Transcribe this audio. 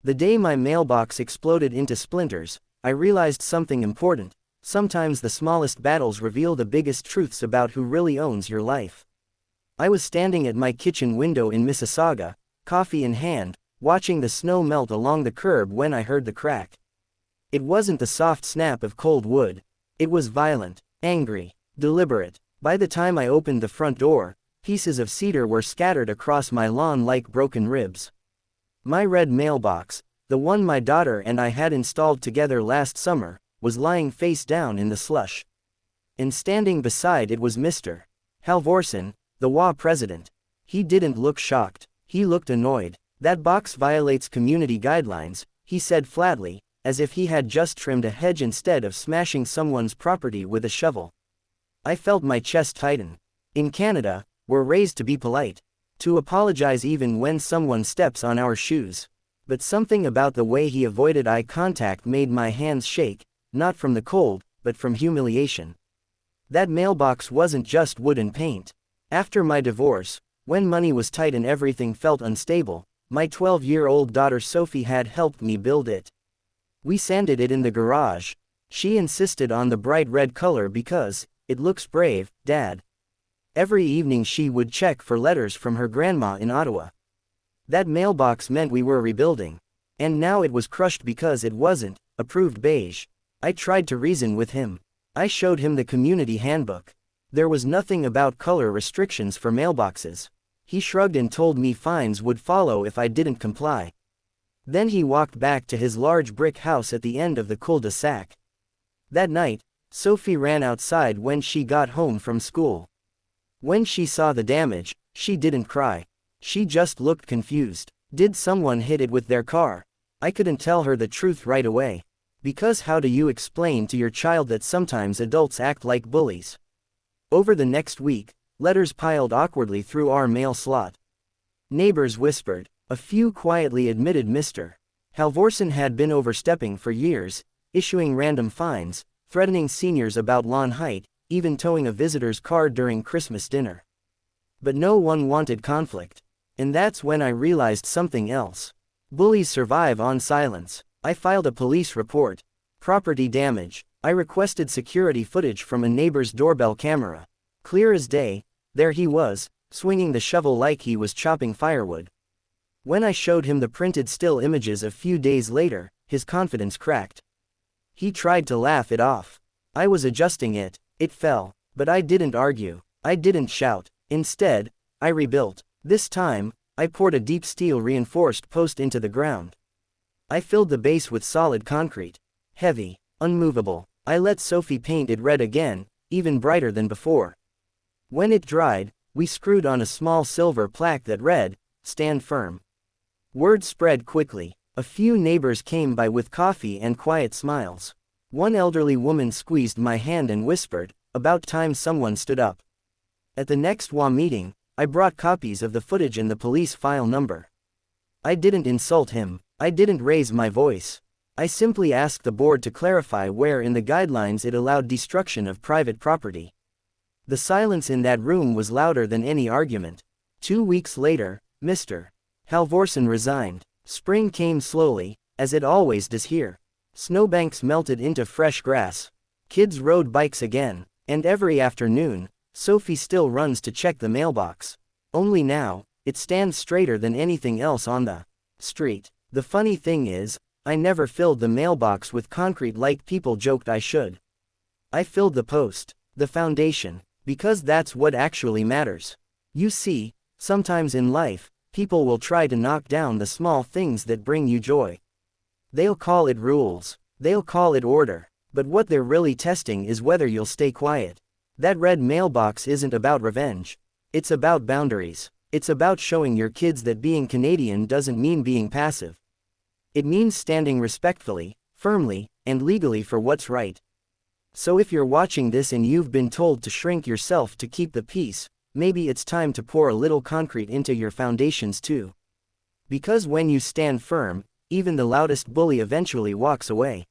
The day my mailbox exploded into splinters, I realized something important. Sometimes the smallest battles reveal the biggest truths about who really owns your life. I was standing at my kitchen window in Mississauga, coffee in hand, watching the snow melt along the curb when I heard the crack. It wasn't the soft snap of cold wood. It was violent, angry, deliberate. By the time I opened the front door, pieces of cedar were scattered across my lawn like broken ribs. My red mailbox, the one my daughter and I had installed together last summer, was lying face down in the slush. And standing beside it was Mr. Halvorsen, the HOA president. He didn't look shocked. He looked annoyed. "That box violates community guidelines," he said flatly, as if he had just trimmed a hedge instead of smashing someone's property with a shovel. I felt my chest tighten. In Canada, we're raised to be polite, to apologize even when someone steps on our shoes. But something about the way he avoided eye contact made my hands shake, not from the cold, but from humiliation. That mailbox wasn't just wood and paint. After my divorce, when money was tight and everything felt unstable, my 12-year-old daughter Sophie had helped me build it. We sanded it in the garage. She insisted on the bright red color because, "It looks brave, Dad." Every evening she would check for letters from her grandma in Ottawa. That mailbox meant we were rebuilding. And now it was crushed because it wasn't approved beige. I tried to reason with him. I showed him the community handbook. There was nothing about color restrictions for mailboxes. He shrugged and told me fines would follow if I didn't comply. Then he walked back to his large brick house at the end of the cul-de-sac. That night, Sophie ran outside when she got home from school. When she saw the damage, she didn't cry. She just looked confused. Did someone hit it with their car? I couldn't tell her the truth right away. Because how do you explain to your child that sometimes adults act like bullies? Over the next week, letters piled awkwardly through our mail slot. Neighbors whispered. A few quietly admitted Mr. Halvorsen had been overstepping for years, issuing random fines, threatening seniors about lawn height, even towing a visitor's car during Christmas dinner. But no one wanted conflict. And that's when I realized something else. Bullies survive on silence. I filed a police report. Property damage. I requested security footage from a neighbor's doorbell camera. Clear as day, there he was, swinging the shovel like he was chopping firewood. When I showed him the printed still images a few days later, his confidence cracked. He tried to laugh it off. I was adjusting it. It fell. But I didn't argue. I didn't shout. Instead, I rebuilt. This time, I poured a deep steel reinforced post into the ground. I filled the base with solid concrete. Heavy, unmovable. I let Sophie paint it red again, even brighter than before. When it dried, we screwed on a small silver plaque that read, "Stand firm." Word spread quickly. A few neighbors came by with coffee and quiet smiles. One elderly woman squeezed my hand and whispered, "About time someone stood up." At the next HOA meeting, I brought copies of the footage and the police file number. I didn't insult him. I didn't raise my voice. I simply asked the board to clarify where in the guidelines it allowed destruction of private property. The silence in that room was louder than any argument. 2 weeks later, Mr. Halvorsen resigned. Spring came slowly, as it always does here. Snowbanks melted into fresh grass. Kids rode bikes again. And every afternoon, Sophie still runs to check the mailbox. Only now, it stands straighter than anything else on the street. The funny thing is, I never filled the mailbox with concrete like people joked I should. I filled the post, the foundation, because that's what actually matters. You see, sometimes in life, people will try to knock down the small things that bring you joy. They'll call it rules. They'll call it order. But what they're really testing is whether you'll stay quiet. That red mailbox isn't about revenge. It's about boundaries. It's about showing your kids that being Canadian doesn't mean being passive. It means standing respectfully, firmly, and legally for what's right. So if you're watching this and you've been told to shrink yourself to keep the peace, maybe it's time to pour a little concrete into your foundations too. Because when you stand firm, even the loudest bully eventually walks away.